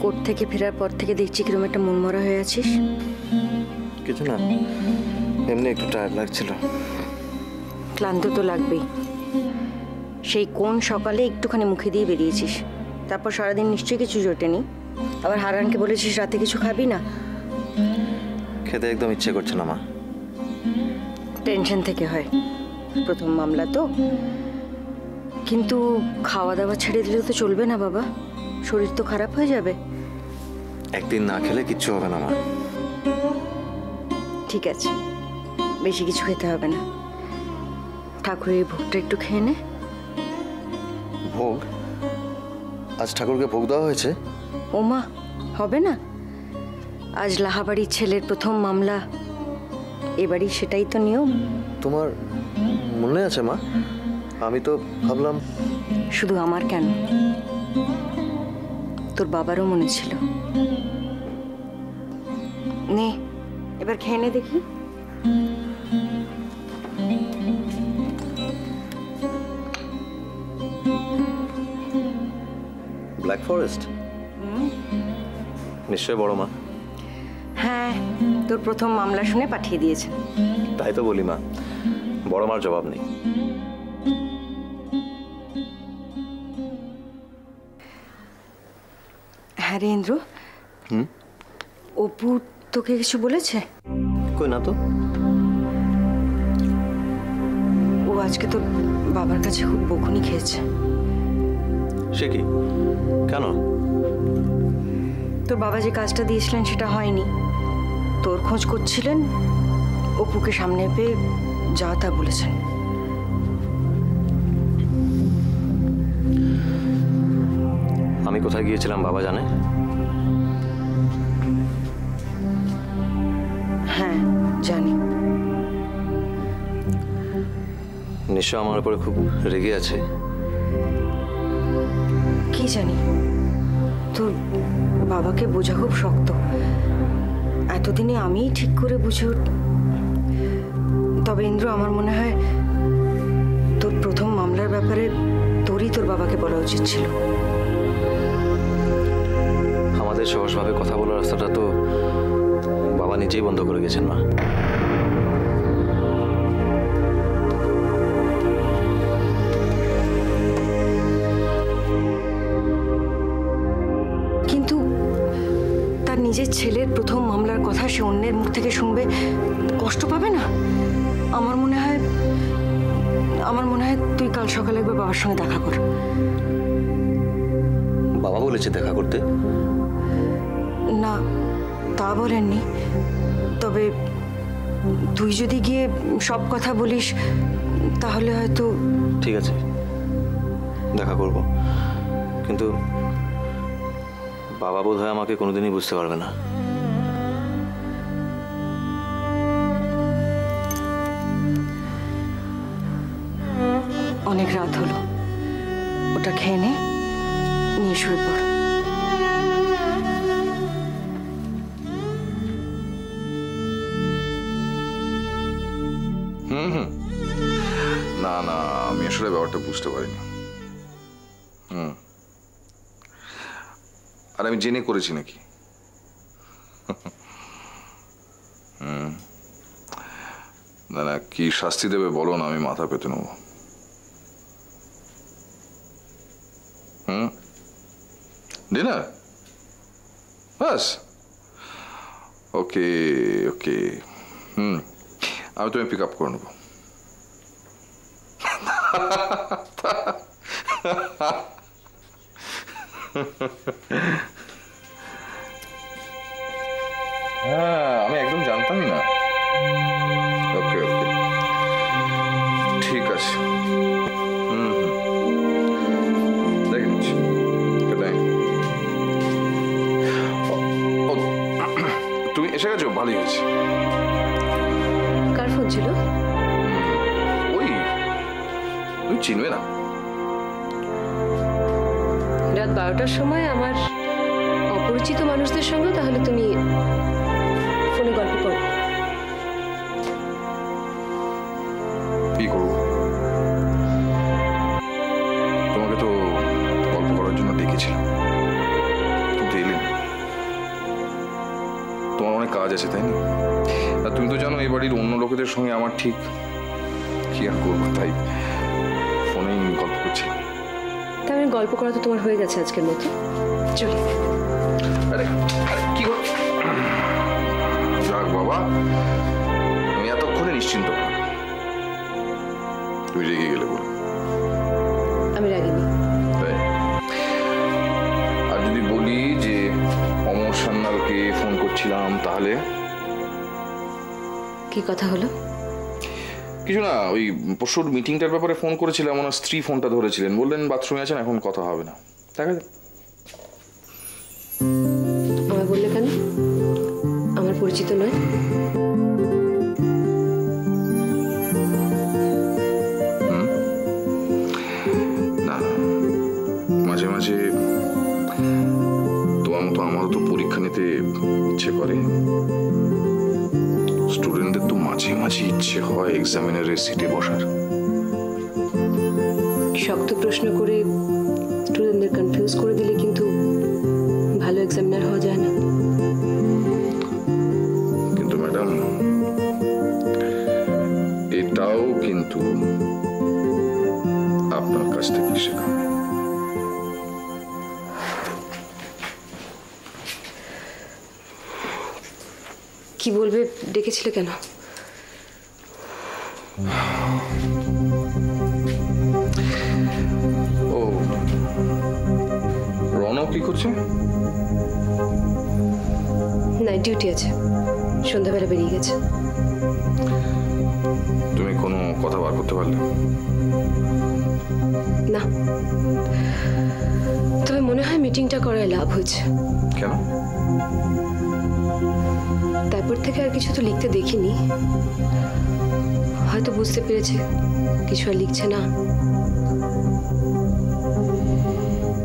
Court থেকে ফেরার পর থেকে দেখছি কিরকম একটা মনমরা হয়ে আছিস। কিছু না, এমনি একটু টায়ার্ড লাগছিল। ক্লান্ত তো লাগবেই, সেই কোন সকালে একটুখানি মুখে দিয়ে বেরিয়েছিস, তারপর সারাদিন নিশ্চয়ই কিছু জোটেনি। আবার হারানকে বলেছিস রাতে কিছু খাবি না। খেতে একদম ইচ্ছে করছে না মা। টেনশন থেকে হয়, প্রথম মামলা তো। কিন্তু খাওয়া দাওয়া ছেড়ে দিলে তো চলবে না বাবা, শরীর তো খারাপ হয়ে যাবে। একদিন না খেলে কিচ্ছু হবে না মা। ঠিক আছে, বেশি কিছু খেতে হবে না। ঠাকুরের ভোগটা একটু খেয়ে নে। ভোগ? আজ ঠাকুরকে ভোগ দেওয়া হয়েছে? ওমা, হবে না? আজ লাহাবাড়ির ছেলের প্রথম মামলা, এবারই সেটাই তো নিয়ম। তোমার মনে আছে মা? আমি তো ভাবলাম। শুধু আমার কেন, তোর বাবারও মনে ছিল। নে এবার খেয়ে নে দেখি। ব্ল্যাক ফরেস্ট নিশ্চয় বড় মা। হ্যাঁ, তোর প্রথম মামলা শুনে পাঠিয়ে দিয়েছেন। তাই তো বলি মা, বড় মার জবাব নেই। হ্যাঁ রে ইন্দ্র, অপু তোকে কিছু বলেছে? কই না তো। ও আজকে তোর বাবার কাছে খুব বকুনি খেয়েছে। সে কি? কেন? তোর বাবা যে কাজটা দিয়েছিলেন সেটা হয়নি, তোর খোঁজ করছিলেন, অপুকে সামনে পেয়ে যা তা বলেছেন। আমি কোথায় গিয়েছিলাম বাবা জানে? হ্যাঁ জানি। নিশ্চয় আমার উপরে খুব রেগে আছে। কি জানি, তোর বাবাকে বোঝা খুব শক্ত। এতদিনে আমিই ঠিক করে বুঝে তবে ইন্দ্র, আমার মনে হয় তোর প্রথম মামলার ব্যাপারে তোরই তোর বাবাকে বলা উচিত ছিল। আমাদের সহজভাবে কথা বলার রাস্তাটা তো বাবা নিজেই বন্ধ করে গেছেন মা। কিন্তু তার নিজের ছেলের প্রথম মামলার কথা সে অন্যের মুখ থেকে শুনবে, কষ্ট পাবে না? আমার মনে হয় তুই কাল সকালে একবার বাবার সঙ্গে দেখা কর। বাবা বলেছে দেখা করতে? না, তা বলেননি, তবে তুই যদি গিয়ে সব কথা বলিস তাহলে হয়তো। ঠিক আছে, দেখা করব, কিন্তু বাবা বোধ হয় আমাকে কোনোদিনই বুঝতে পারবে না। অনেক রাত হলো, ওটা খেয়ে নে, নিয়ে শুয়ে পড়। না না, আমি আসলে ব্যাপারটা বুঝতে পারিনি। আর আমি জেনে করেছি নাকি? না না, কি শাস্তি দেবে বলো না, আমি মাথা পেতে নেবো। ডিনার বাস? ওকে ওকে, আমি তুমি পিক আপ করে নেবো। হ্যাঁ, আমি একদম জানতামই না। ওকে ওকে, ঠিক আছে। দেখে নিচ্ছি। তুমি এসে গেছো, ভালোই হয়েছে। কার ফোন ছিল? ওই তুমি চিনবে না। রাত 12টার সময় আমার অপরিচিত মানুষদের সঙ্গে তাহলে তুমি ফোনে গল্প করো? কি করবো? তোমাকে তো গল্প করার জন্য ডেকেছিলাম, কিন্তু এলে না। অনেক কাজ আছে, তাই না? আর তুমি তো জানো এই বাড়ির অন্য লোকেদের সঙ্গে আমার ঠিক কি আর করবো, তাই ফোনেই গল্প করছি। তার মানে গল্প করা তো তোমার হয়ে গেছে আজকের মতো। চলি। আরে আরে কি কর, যাক বাবা, আমি এতক্ষণে নিশ্চিন্ত হলাম। তুমি রেগে গেলে বলো। আমি রাগিনি। তাই? আর যদি বলি যে অমর সান্যালকে ফোন করছিলাম, তাহলে? কি কথা হলো? কিছু না, ওই পরশুর মিটিংটার ব্যাপারে ফোন করেছিলাম, ওনার স্ত্রী ফোনটা ধরেছিলেন, বললেন বাথরুমে আছেন, এখন কথা হবে না। দেখা যাক। আমায় বললে কেন? আমার পরিচিত নয়? না, মাঝে মাঝে তোমার মতো আমারও তো পরীক্ষা নিতে ইচ্ছে করে। স্টুডেন্টদের তো মাঝে মাঝে ইচ্ছে হয় এক্সামিনারের সিটে বসার। শক্ত প্রশ্ন করে স্টুডেন্টদের কনফিউজ করে দিলে কিন্তু ভালো এক্সামিনার হওয়া যায় না। কিন্তু ম্যাডাম, এটাও কিন্তু আপনার কাছ থেকে শেখা। কি বলবে, ডেকেছিলে কেন? ও, রনক কি করছে? নাইট ডিউটি আছে, সন্ধ্যাবেলা বেরিয়ে গেছে। তুমি কোনো কথা বার করতে পারলে? না, তবে মনে হয় মিটিংটা করায় লাভ হয়েছে। কেন? তারপর থেকে আর কিছু তো লিখতে দেখিনি। হয়তো বুঝতে পেরেছে কিছু আর লিখছে না।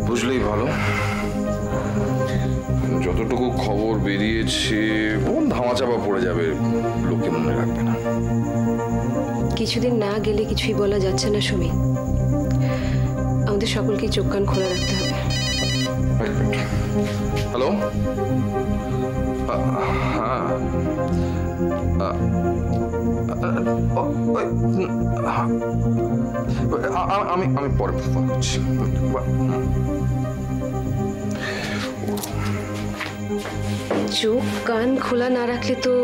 বুঝলেই ভালো। যতটুকু খবর বেরিয়েছে বোন ধামাচাপা পড়ে যাবে, লোকে মনে রাখবে না। কিছুদিন না গেলে কিছুই বলা যাচ্ছে না সুমি। আমাদের সকলকে চোখ কান খোলা রাখতে হবে। হ্যালো, হ্যাঁ, আমি আমি পরে ফোন করছি। চোখ কান খোলা না রাখলে তো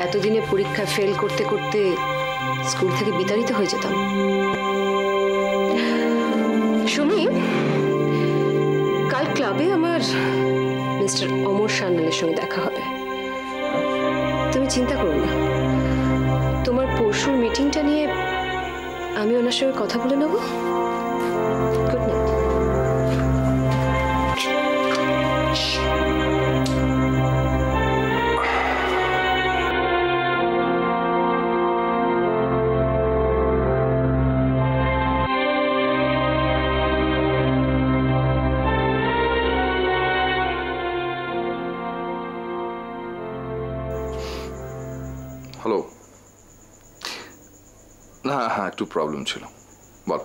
এতদিনে পরীক্ষা ফেল করতে করতে স্কুল থেকে বিতাড়িত হয়ে যেতাম। সুমি, কাল ক্লাবে আমার মিস্টার অমর সান্যালের সঙ্গে দেখা হবে। তুমি চিন্তা করো না, তোমার পরশুর মিটিংটা নিয়ে আমি ওনার সঙ্গে কথা বলে নেব। Good night. হ্যালো, না হ্যাঁ একটু প্রবলেম ছিল, বল।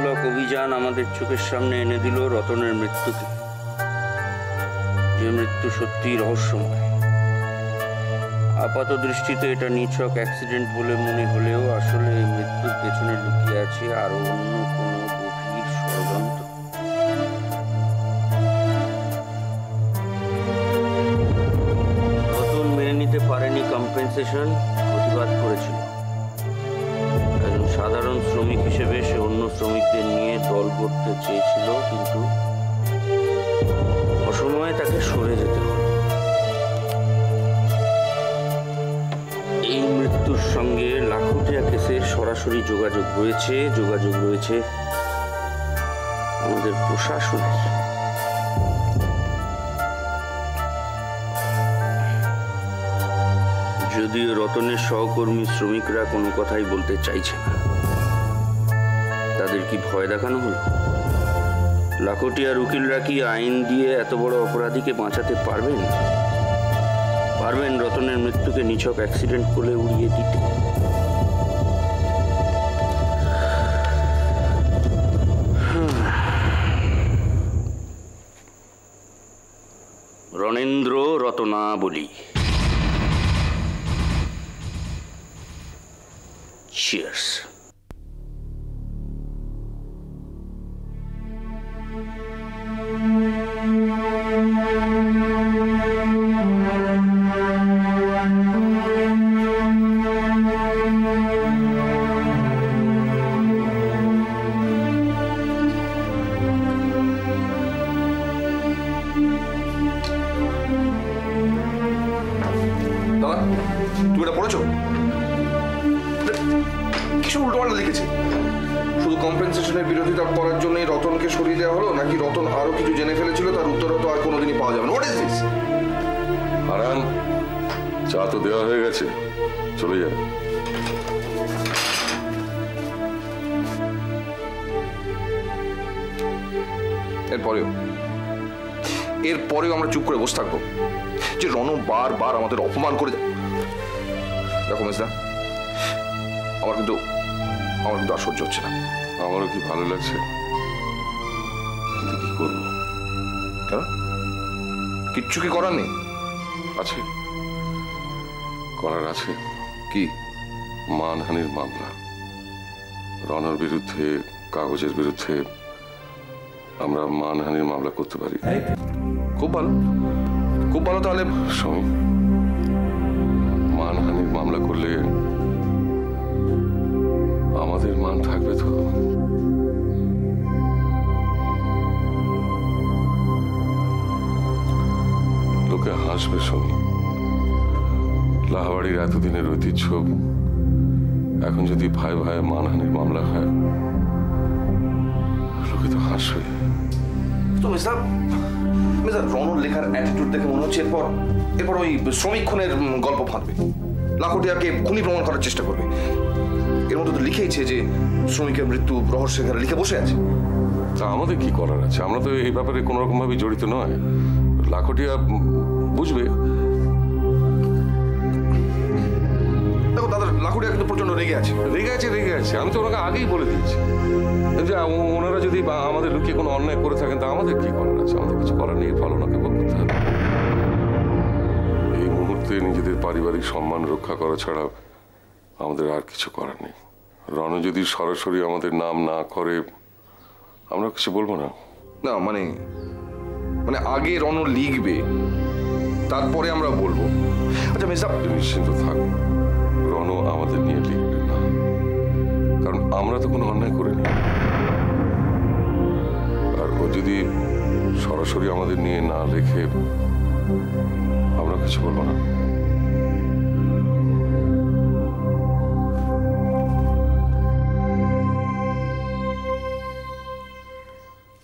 রক্ষামূলক অভিযান আমাদের চোখের সামনে এনে দিল রতনের মৃত্যুকে, যে মৃত্যু সত্যি রহস্যময়। আপাত দৃষ্টিতে এটা নিছক অ্যাক্সিডেন্ট বলে মনে হলেও আসলে এই মৃত্যুর পেছনে লুকিয়ে আছে আরো অন্য কোনো গভীর ষড়যন্ত্র। রতন মেনে নিতে পারেনি কম্পেনসেশন, প্রতিবাদ করেছিল। একজন সাধারণ শ্রমিক হিসেবে সে অন্য শ্রমিকদের নিয়ে দল গড়তে চেয়েছিল, কিন্তু অসময়ে তাকে সরে যেতে হলো। এই মৃত্যুর সঙ্গে লাখুটিয়া কেসের সরাসরি যোগাযোগ রয়েছে আমাদের প্রশাসনের। যদিও রতনের সহকর্মী শ্রমিকরা কোনো কথাই বলতে চাইছে না। তাদের কি ভয় দেখানো হলো? লাখোটিয়ার উকিলরা কি আইন দিয়ে এত বড় অপরাধীকে বাঁচাতে পারবেন রতনের মৃত্যুকে নিছক অ্যাক্সিডেন্ট করে উড়িয়ে দিতে? রণেন্দ্র রতনাবলী। Cheers. দাদা, তুমি এটা পড়েছো? কিছু উল্টোপাল্টা লিখেছে। শুধু কম্পেনসেশনের বিরোধিতা করার জন্যই রতনকে সরিয়ে দেওয়া হলো, নাকি রতন আরো কিছু জেনে ফেলেছিল তার উত্তর তো আর কোনোদিনই পাওয়া যাবে না? What is this? হারান, চা তো দেওয়া হয়ে গেছে, চলে যাবে। এরপরেও আমরা চুপ করে বসে থাকবো যে রণ বারবার আমাদের অপমান করে যায়? দেখো মেজদা, আমার কিন্তু আর সহ্য হচ্ছে না। আমারও কি ভালো লাগছে, কিন্তু কি করবো? কেন? কিচ্ছু কি করার নেই? আছে, করার আছে। কি? মানহানির মামলা। রণর বিরুদ্ধে, কাগজের বিরুদ্ধে আমরা মানহানির মামলা করতে পারি। খুব ভালো, খুব ভালো। তাহলে শোন, মানহানির মামলা করলে আমাদের মান থাকবে তো? লোকে হাসবে শুনি। লাহাবাড়ির এতদিনের ঐতিহ্য এখন যদি ভাই ভাই মানহানির মামলা হয়, লোকে তো হাসবে। তো মিস্টার রণর লেখার অ্যাটিটিউড দেখে মনে হচ্ছে এরপর ওই শ্রমিক খুনের গল্প ফাঁদবে, লাখোটিয়াকে খুনি প্রমাণ করার চেষ্টা করবে। এর মধ্যে তো লিখেইছে যে শ্রমিকের মৃত্যু রহস্যের ঘরে লিখে বসে আছে। তা আমাদের কি করার আছে? আমরা তো এই ব্যাপারে কোনো রকম ভাবে জড়িত নয়। লাখোটিয়া বুঝবে। দেখো দাদা, লাখোটিয়া কিন্তু প্রচন্ড রেগে আছে। রেগে আছে। আমি তো ওনাকে আগেই বলে দিয়েছি যে ওনারা যদি আমাদের লুকিয়ে কোনো অন্যায় করে থাকেন তা আমাদের কি করার আছে? আমাদের কিছু করার নেই, ফল ওনাকে ভোগ করতে হবে। এই মুহূর্তে নিজেদের পারিবারিক সম্মান রক্ষা করা ছাড়া আমাদের আর কিছু করার নেই। রণ যদি সরাসরি আমাদের নাম না করে, আমরা কিছু বলবো না। না মানে আগে রণ লিখবে, তারপরে আমরা বলবো। আচ্ছা মেজদা, নিশ্চিন্ত থাক, রণ আমাদের নিয়ে লিখবে না, কারণ আমরা তো কোনো অন্যায় করিনি। আর ও যদি সরাসরি আমাদের নিয়ে না লেখে, আমরা কিছু বলবো না।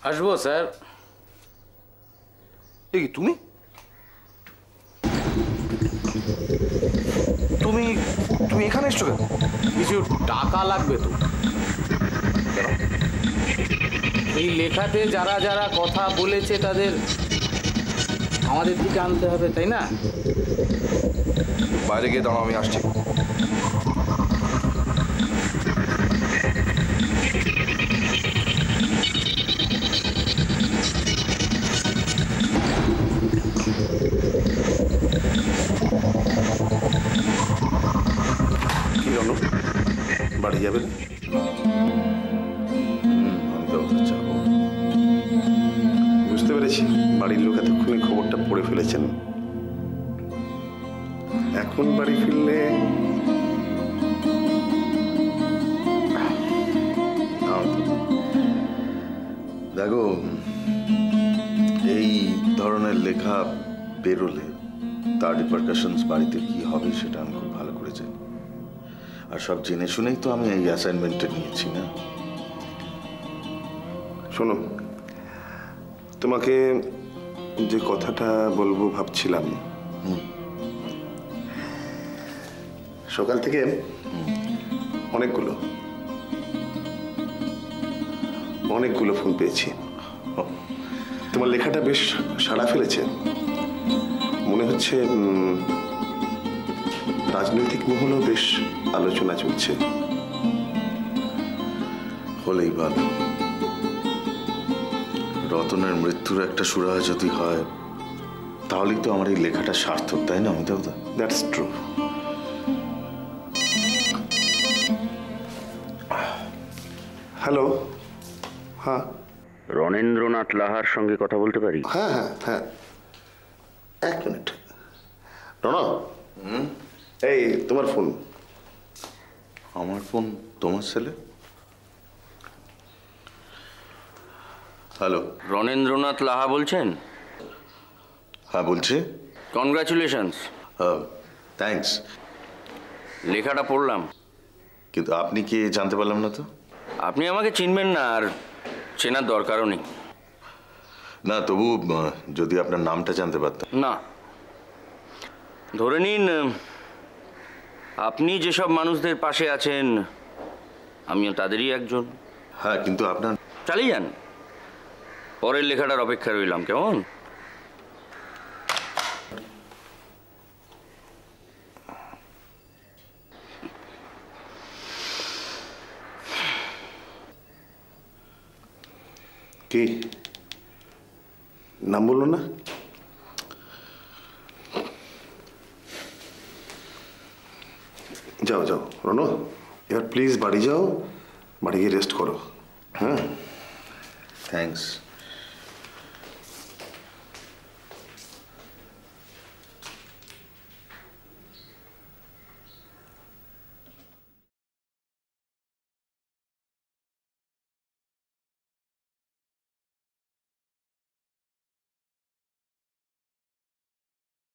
আসবো স্যার। কি তুমি তুমি তুমি এখানে এসছো কেন? কিছু টাকা লাগবে তো। এই লেখাতে যারা যারা কথা বলেছে তাদের আমাদের দিকে আনতে হবে, তাই না? বাইরে গিয়ে দাঁড়াও, আমি আসছি। যাবে না? আমি তো ওদের যাবো। বুঝতে পেরেছি, বাড়ির লোক এতক্ষণে খবরটা পড়ে ফেলেছেন। এখন বাড়ি ফিরলে দেখো, এই ধরনের লেখা বেরোলে তার রিপারকাশনস বাড়িতে কি হবে সেটা আমি খুব ভালো করে জানি। আর সব জেনে শুনেই তো আমি এই অ্যাসাইনমেন্টটা নিয়েছি না। শোনো, তোমাকে যে কথাটা বলবো ভাবছিলাম, সকাল থেকে অনেকগুলো ফোন পেয়েছি। তোমার লেখাটা বেশ সাড়া ফেলেছে। মনে হচ্ছে রাজনৈতিক মহলেও বেশ আলোচনা চলছে। হলেই ভালো। রতনের মৃত্যুর একটা সুরাহা যদি হয় তাহলেই তো আমার এই লেখাটা সার্থক, তাই না অমিতাভদা? That's true. হ্যালো, হ্যাঁ রণেন্দ্রনাথ লাহার সঙ্গে কথা বলতে পারি? হ্যাঁ হ্যাঁ হ্যাঁ, এক মিনিট। রণ, এই তোমার ফোন। আমার ফোন তোমার ছেলে? হ্যালো। রণেন্দ্রনাথ লাহা বলছেন? হ্যাঁ বলছি। কনগ্রাচুলেশনস। থ্যাঙ্কস। লেখাটা পড়লাম। কিন্তু আপনি কি জানতে পারলাম না তো? আপনি আমাকে চিনবেন না, আর চেনার দরকারও নেই। না, তবু যদি আপনার নামটা জানতে পারতাম। না, ধরে নিন আপনি যেসব মানুষদের পাশে আছেন আমিও তাদেরই একজন। হ্যাঁ, কিন্তু আপনার... চালিয়ে যান, পরের লেখাটার অপেক্ষা রইলাম, কেমন? কি নাম বললো না? যাও যাও রণ, এবার প্লিজ বাড়ি যাও, বাড়ি গিয়ে রেস্ট করো। হ্যাঁ, থ্যাঙ্কস।